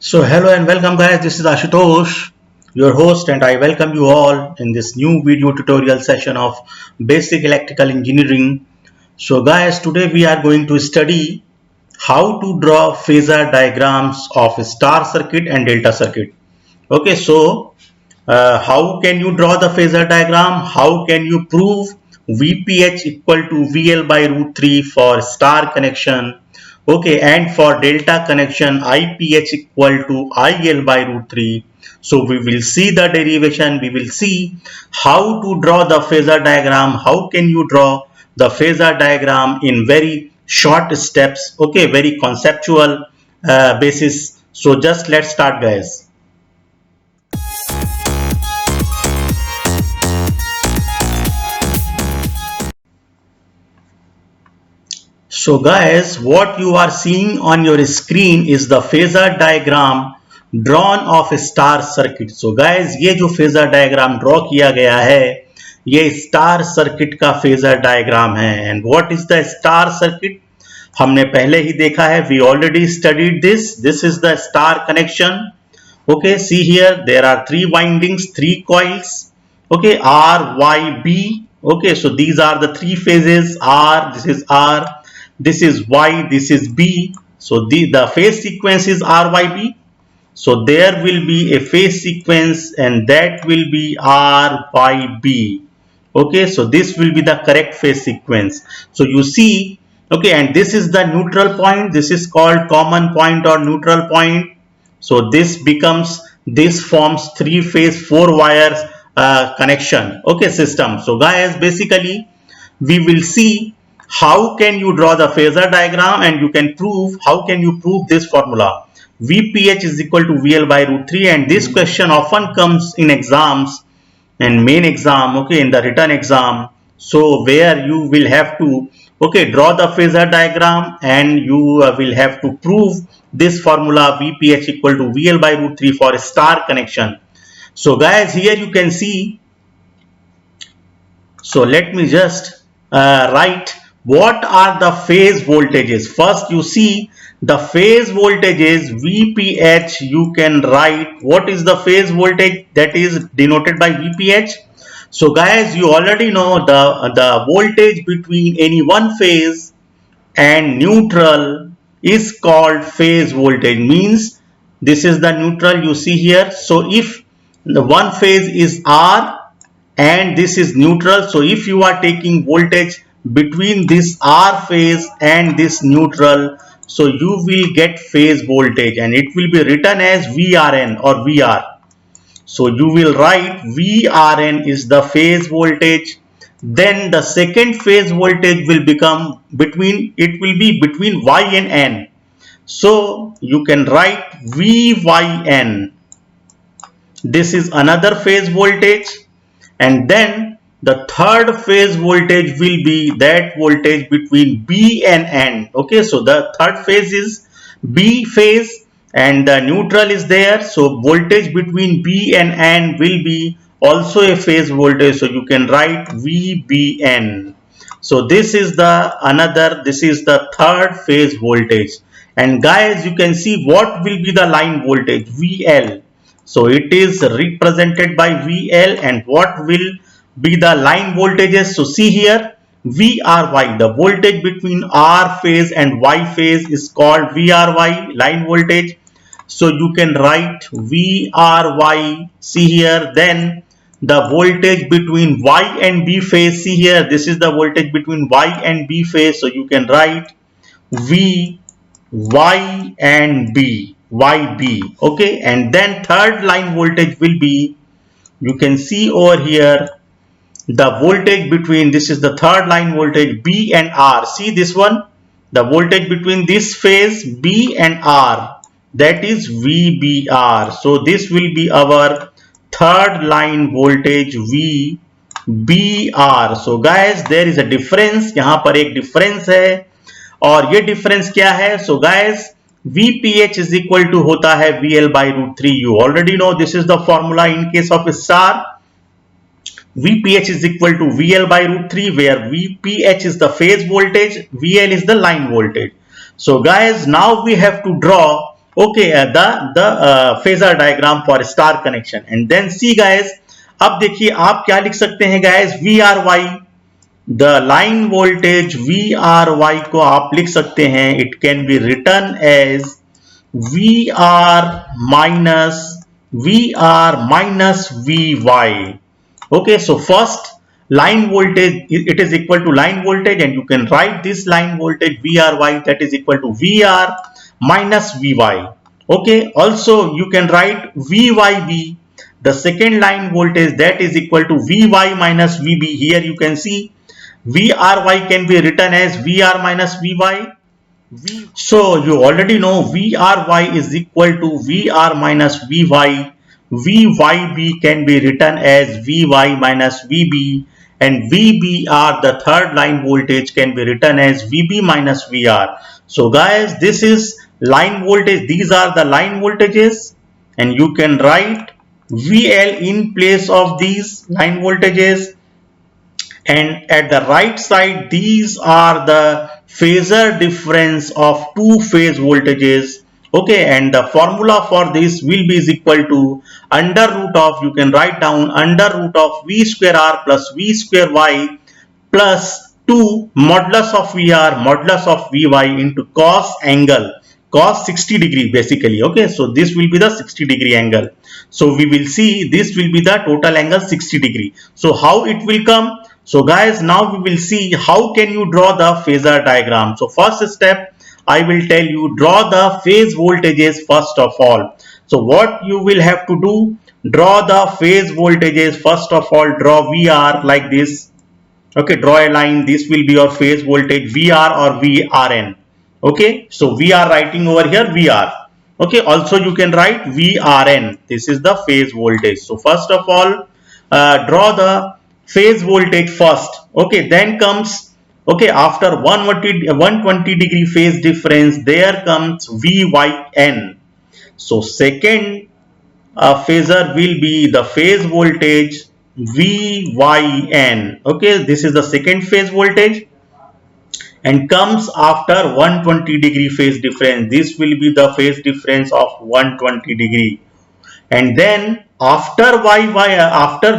So hello and welcome guys, this is Ashutosh, your host, and I welcome you all in this new video tutorial session of Basic Electrical Engineering. So guys, today we are going to study how to draw phasor diagrams of star circuit and delta circuit. Okay, so how can you draw the phasor diagram? How can you prove VPH equal to VL by root 3 for star connection? Okay, and for delta connection, IPH equal to IL by root 3. So we will see the derivation. We will see how to draw the phasor diagram. How can you draw the phasor diagram in very short steps? Okay, very conceptual basis. So just let's start, guys. So guys, what you are seeing on your screen is the phasor diagram drawn of a star circuit. So guys, ये जो phasor diagram draw किया गया है, ये star circuit का phasor diagram है. And what is the star circuit? हमने पहले ही देखा है. We already studied this. This is the star connection. Okay, see here, there are three windings, three coils. Okay, R, Y, B. Okay, so these are the three phases. R, this is R. This is Y, this is B. So the phase sequence is RYB. So there will be a phase sequence and that will be RYB. Okay, so this will be the correct phase sequence. So you see, okay, and this is the neutral point. This is called common point or neutral point. So this forms three phase, four wires connection. Okay, system. So guys, basically we will see how can you draw the phasor diagram and you can prove, how can you prove this formula? VPH is equal to VL by root 3, and this question often comes in exams and main exam, okay, in the written exam. So where you will have to, okay, draw the phasor diagram and you will have to prove this formula VPH equal to VL by root 3 for a star connection. So guys, here you can see, so let me just write what are the phase voltages. First you see the phase voltage is VPH. You can write what is the phase voltage that is denoted by VPH. So guys, you already know the voltage between any one phase and neutral is called phase voltage, means this is the neutral you see here. So if the one phase is R and this is neutral, so if you are taking voltage between this R phase and this neutral, so you will get phase voltage and it will be written as VRN or VR. So you will write VRN is the phase voltage. Then the second phase voltage will become between Y and N. So you can write VYN. This is another phase voltage, and then the third phase voltage will be that voltage between B and N. Okay, so the third phase is B phase and the neutral is there. So voltage between B and N will be also a phase voltage. So you can write VBN. So this is the third phase voltage. And guys, you can see what will be the line voltage, VL. So it is represented by VL, and what will be the line voltages? So see here, VRY, the voltage between R phase and Y phase is called VRY, line voltage. So you can write VRY, see here. Then the voltage between Y and B phase, see here, this is the voltage between Y and B phase. So you can write V, Y and B, YB. Okay, and then third line voltage will be, you can see over here, the voltage between, this is the third line voltage, B and R. See this one, the voltage between this phase B and R, that is VBR. So this will be our third line voltage VBR. So guys, there is a difference, यहाँ पर एक difference है, और ये difference क्या है? So guys, VPH is equal to होता है VL by root 3. You already know this is the formula in case of a star. VPH is equal to VL by root 3, where VPH is the phase voltage, VL is the line voltage. So guys, now we have to draw Okay, the phasor diagram for star connection. And then see guys, अब देखिए आप क्या लिख सकते हैं guys, VRY, the line voltage VRY को आप लिख सकते हैं, it can be written as VR minus VY. Okay, so first line voltage, it is equal to line voltage, and you can write this line voltage VRY, that is equal to VR minus VY. Okay, also you can write VYB, the second line voltage, that is equal to VY minus VB. Here you can see VRY can be written as VR minus VY. So you already know VRY is equal to VR minus VY. VYB can be written as VY minus VB, and VBR, the third line voltage, can be written as VB minus VR. So guys, this is line voltage. These are the line voltages, and you can write VL in place of these line voltages. And at the right side, these are the phasor difference of two phase voltages. Okay, and the formula for this will be is equal to under root of, you can write down under root of V square R plus V square Y plus 2 modulus of VR modulus of Vy into cos angle, cos 60 degree basically. Okay, so this will be the 60 degree angle. So we will see this will be the total angle 60 degree. So how it will come? So guys, now we will see how can you draw the phasor diagram. So first step, I will tell you, draw the phase voltages first of all. So what you will have to do, draw the phase voltages first of all. Draw VR like this. Okay, draw a line. This will be your phase voltage VR or VRN. Okay, so we are writing over here VR. Okay, also you can write VRN. This is the phase voltage. So first of all, draw the phase voltage first. Okay, then comes, okay, after 120 degree phase difference, there comes VYN. So second phasor will be the phase voltage VYN. Okay, this is the second phase voltage, and comes after 120 degree phase difference. This will be the phase difference of 120 degree. And then after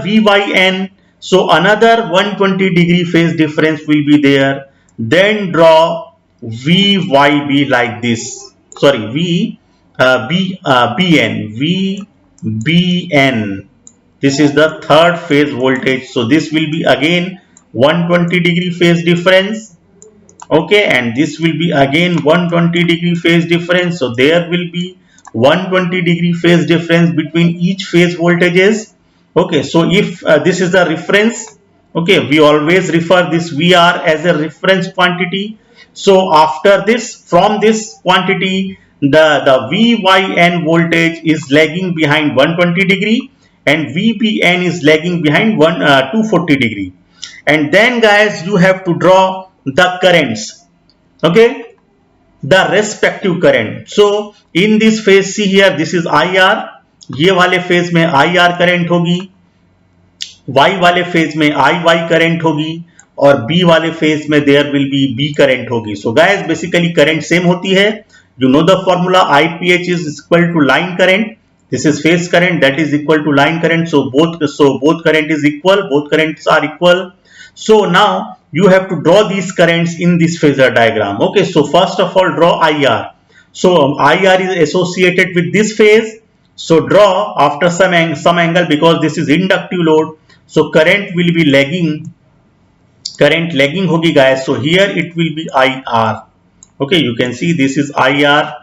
VYN, so another 120 degree phase difference will be there. Then draw VYB like this. Sorry, VBN. This is the third phase voltage. So this will be again 120 degree phase difference. Okay, and this will be again 120 degree phase difference. So there will be 120 degree phase difference between each phase voltages. Okay, so if this is the reference, okay, we always refer this VR as a reference quantity. So after this, from this quantity, the VYN voltage is lagging behind 120 degree and VBN is lagging behind 240 degree. And then guys, you have to draw the currents. Okay, the respective current. So in this phase, see here, this is IR. ये वाले फेज में IR current होगी, Y वाले फेज में IY current होगी, और B वाले फेज में there will be B current होगी. So guys, basically current same होती है. You know the formula, IPH is equal to line current. This is phase current, that is equal to line current. So both current is equal, both currents are equal. So now you have to draw these currents in this phasor diagram. Okay, so first of all, draw IR. So IR is associated with this phase. So draw after some angle, because this is inductive load. So current will be lagging. Current lagging hogi guys. So here it will be IR. Okay, you can see this is IR,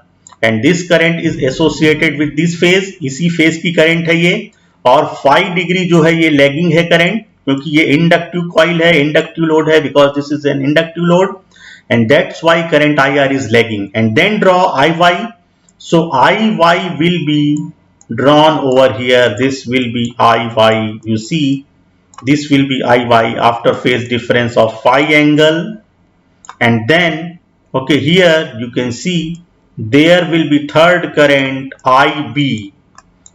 and this current is associated with this phase. इसी phase की current है ये, और 5 degree जो है ये lagging है current, क्योंकि ये inductive coil है, inductive load है, because this is an inductive load, and that's why current IR is lagging. And then draw IY. So IY will be drawn over here. This will be IY. You see, this will be IY after phase difference of phi angle. And then, okay, here you can see there will be third current IB.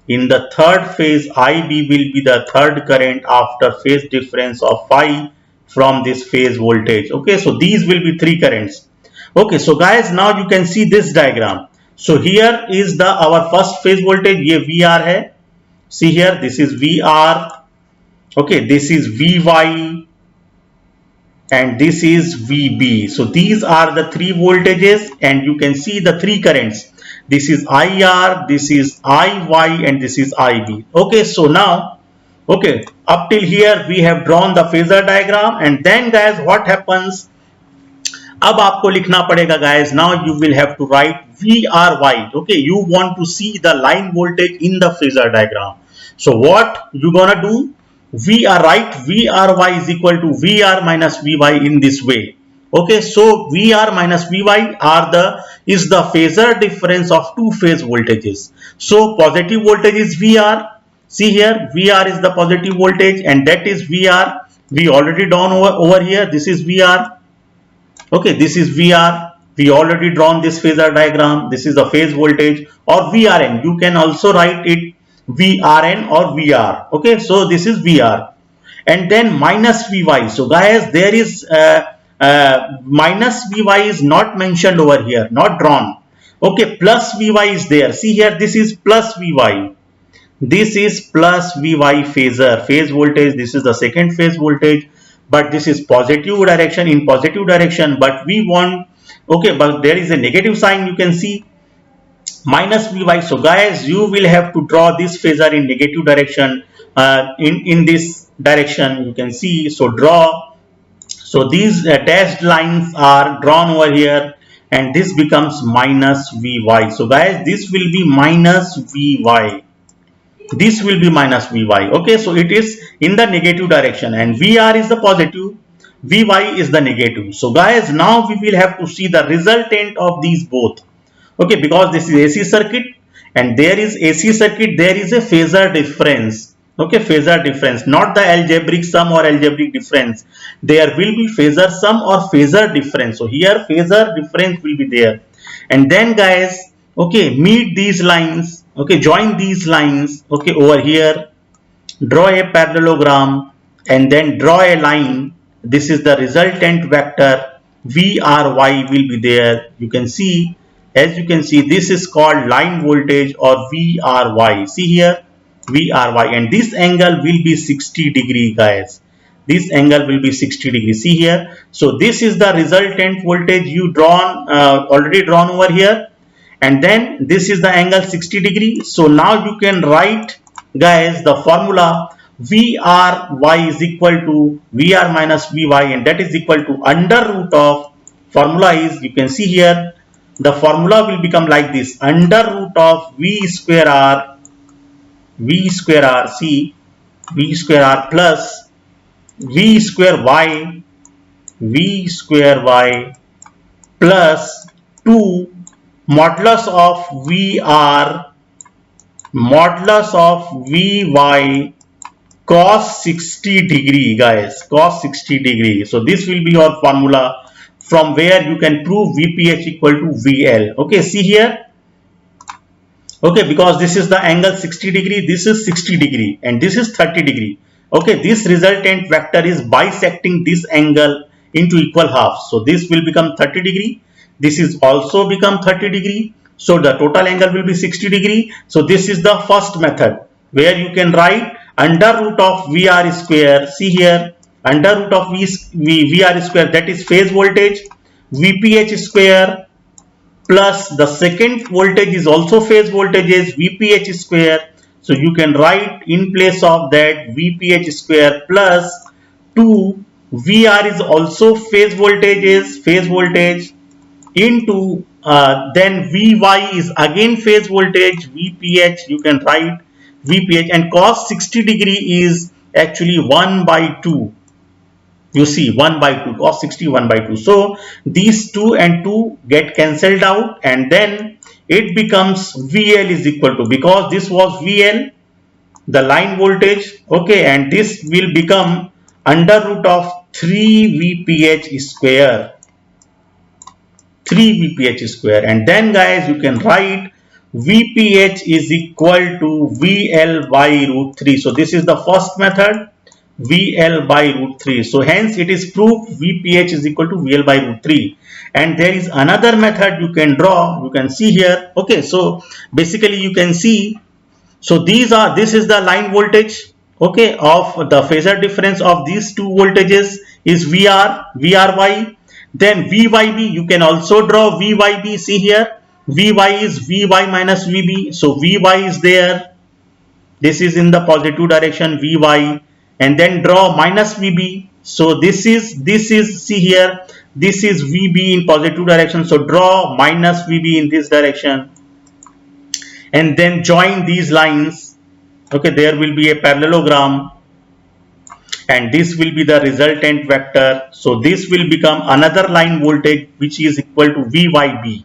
In the third phase, IB will be the third current after phase difference of phi from this phase voltage. Okay, so these will be three currents. Okay, so guys, now you can see this diagram. So here is the our first phase voltage, ये VR है. See here, this is VR. Okay, this is VY and this is VB. So these are the three voltages and you can see the three currents. This is IR, this is IY and this is IB. Okay, so now, okay, up till here we have drawn the phasor diagram, and then guys what happens, अब आपको लिखना पड़ेगा guys, now you will have to write VRY. Okay, you want to see the line voltage in the phasor diagram. So what you gonna do? Write VRY is equal to VR minus VY in this way. Okay, so VR minus VY is the phasor difference of two phase voltages. So positive voltage is VR. See here, VR is the positive voltage and that is VR. We already drawn over here. This is VR. Okay, this is VR. We already drawn this phasor diagram. This is the phase voltage or VRN. You can also write it VRN or VR. Okay, so this is VR. And then minus VY. So guys, there is minus VY is not mentioned over here, not drawn. Okay, plus VY is there. See here, this is plus VY. This is plus VY phasor, phase voltage. This is the second phase voltage, but this is positive direction, in positive direction, but we want, okay, but there is a negative sign, you can see minus VY. So guys, you will have to draw this phasor in negative direction, in this direction, you can see. So draw. So these dashed lines are drawn over here and this becomes minus VY. So guys, this will be minus VY. This will be minus VY. Okay, so it is in the negative direction and VR is the positive, VY is the negative. So guys, now we will have to see the resultant of these both. Okay, because this is AC circuit and there is AC circuit, there is a phasor difference. Okay, phasor difference, not the algebraic sum or algebraic difference. There will be phasor sum or phasor difference. So here phasor difference will be there. And then guys, okay, meet these lines. Okay, join these lines. Okay, over here, draw a parallelogram and then draw a line. This is the resultant vector. VRY will be there. You can see, as you can see, this is called line voltage or VRY. See here, VRY, and this angle will be 60 degree guys. This angle will be 60 degree. See here. So this is the resultant voltage you already drawn over here. And then this is the angle 60 degree. So now you can write guys the formula VRY is equal to VR minus VY, and that is equal to under root of, formula is, you can see here, the formula will become like this, under root of V square R plus V square Y plus 2 modulus of VR modulus of VY cos 60 degree guys, cos 60 degree. So this will be your formula from where you can prove VPH equal to VL. Okay, see here. Okay, because this is the angle 60 degree, this is 60 degree and this is 30 degree. Okay, this resultant vector is bisecting this angle into equal halves. So this will become 30 degree. This is also become 30 degree. So the total angle will be 60 degree. So this is the first method where you can write under root of VR square. See here, under root of VR square, that is phase voltage, VPH square plus the second voltage is also phase voltage is VPH square. So you can write in place of that VPH square plus 2 VR is also phase voltage into then VY is again phase voltage, VPH, you can write VPH, and cos 60 degree is actually 1 by 2. You see 1 by 2, cos 60 1 by 2. So these 2 and 2 get cancelled out and then it becomes VL is equal to, because this was VL, the line voltage, okay, and this will become under root of 3 VPH square. 3 VPH square, and then guys you can write VPH is equal to VL by root 3. So this is the first method, VL by root 3. So hence it is proved VPH is equal to VL by root 3. And there is another method you can draw. You can see here. Okay, so basically you can see, so this is the line voltage, okay, of the phasor difference of these two voltages is VRY. Then VYB, you can also draw VYB. See here, VY is VY minus VB. So VY is there. This is in the positive direction, VY, and then draw minus VB. So this is see here, this is VB in positive direction. So draw minus VB in this direction, and then join these lines. Okay, there will be a parallelogram, and this will be the resultant vector. So this will become another line voltage which is equal to VYB.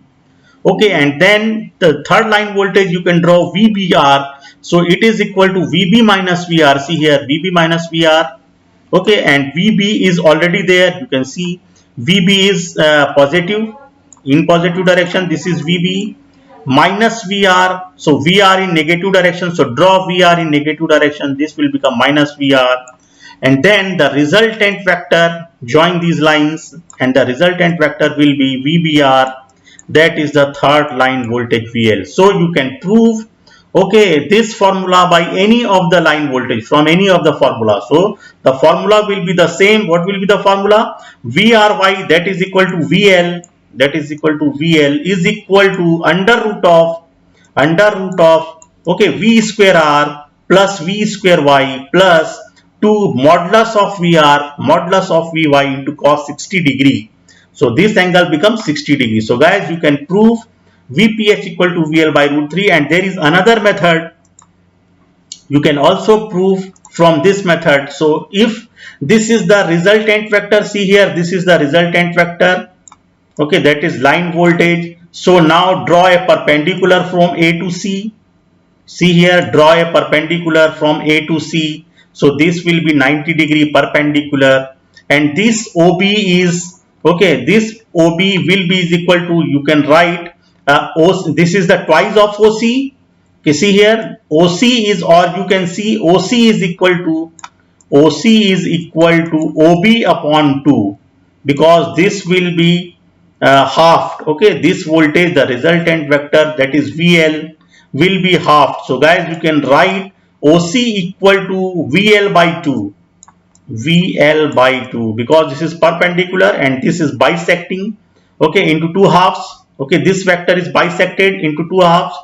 Okay, and then the third line voltage you can draw VBR. So it is equal to VB minus VR. See here, VB minus VR. Okay, and VB is already there. You can see VB is positive, in positive direction. This is VB minus VR. So VR in negative direction. So draw VR in negative direction. This will become minus VR. And then the resultant vector, join these lines, and the resultant vector will be VBR. That is the third line voltage VL. So you can prove, okay, this formula by any of the line voltage from any of the formula. So the formula will be the same. What will be the formula? VRY, that is equal to VL, that is equal to VL is equal to under root of okay, V square R plus V square Y plus 2 modulus of VR modulus of VY into cos 60 degree. So this angle becomes 60 degrees. So guys, you can prove VPH equal to VL by root 3. And there is another method. You can also prove from this method. So if this is the resultant vector, see here, this is the resultant vector. Okay, that is line voltage. So now draw a perpendicular from A to C. See here, draw a perpendicular from A to C. So this will be 90 degree perpendicular. And this OB is, okay, this OB will be is equal to, you can write this is the twice of OC. Okay, see here, OC is, or you can see OC is equal to OB upon 2, because this will be halved. Okay, this voltage, the resultant vector, that is VL, will be halved. So guys, you can write OC equal to VL by 2. VL by 2, because this is perpendicular and this is bisecting, okay, into two halves. Okay, this vector is bisected into two halves,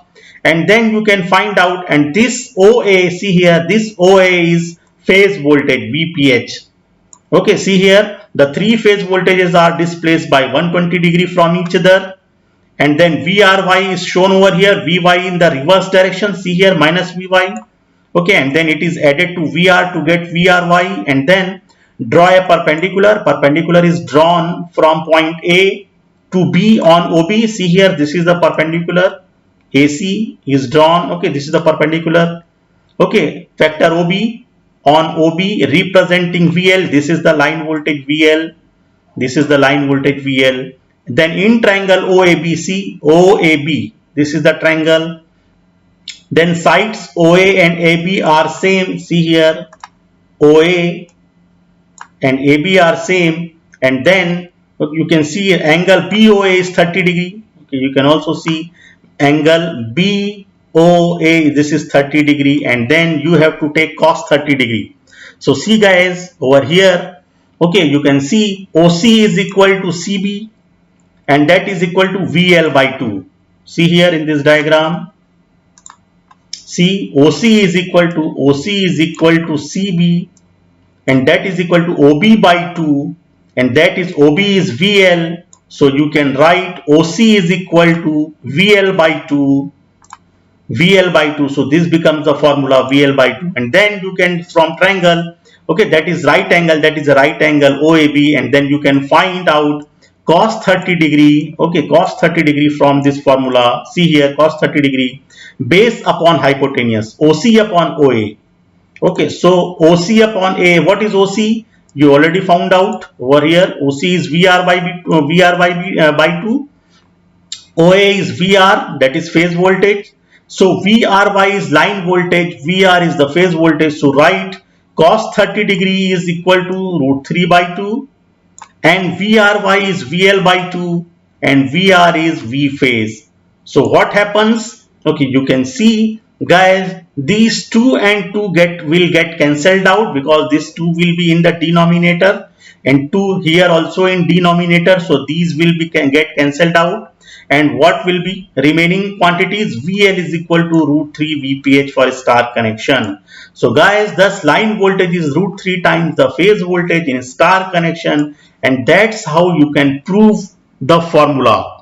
and then you can find out, and this OA, see here, this OA is phase voltage VPH. Okay, see here, the three phase voltages are displaced by 120 degree from each other, and then VRY is shown over here, VY in the reverse direction, see here, minus VY. Okay, and then it is added to VR to get VRY, and then draw a perpendicular. Perpendicular is drawn from point A to B on OB. See here, this is the perpendicular. AC is drawn. Okay, this is the perpendicular. Okay, vector OB on OB representing VL. This is the line voltage VL. This is the line voltage VL. Then in triangle OABC, OAB, this is the triangle. Then sides OA and AB are same. See here, OA and AB are same. And then you can see angle BOA is 30 degree. Okay, you can also see angle BOA, this is 30 degree. And then you have to take cos 30 degree. So see guys, over here, okay, you can see OC is equal to CB, and that is equal to VL by 2. See here in this diagram. See, OC is equal to CB, and that is equal to OB by 2, and that is OB is VL. So you can write OC is equal to VL by 2, VL by 2. So this becomes the formula VL by 2, and then you can, from triangle, okay, that is right angle, that is a right angle OAB, and then you can find out cos 30 degree. Okay, cos 30 degree from this formula. See here, cos 30 degree base upon hypotenuse, OC upon OA. Okay, so OC upon A, what is OC? You already found out over here. OC is VR by 2. OA is VR, that is phase voltage. So VRY is line voltage, VR is the phase voltage. So write cos 30 degree is equal to root 3 by 2, and VRY is VL by 2. and VR is V phase. So what happens? Okay, you can see guys, these 2 and 2 will get cancelled out because this 2 will be in the denominator and 2 here also in denominator, so these will be get cancelled out, and what will be remaining quantities? VL is equal to root 3 VPH for star connection. So guys, thus line voltage is root 3 times the phase voltage in star connection, and that's how you can prove the formula.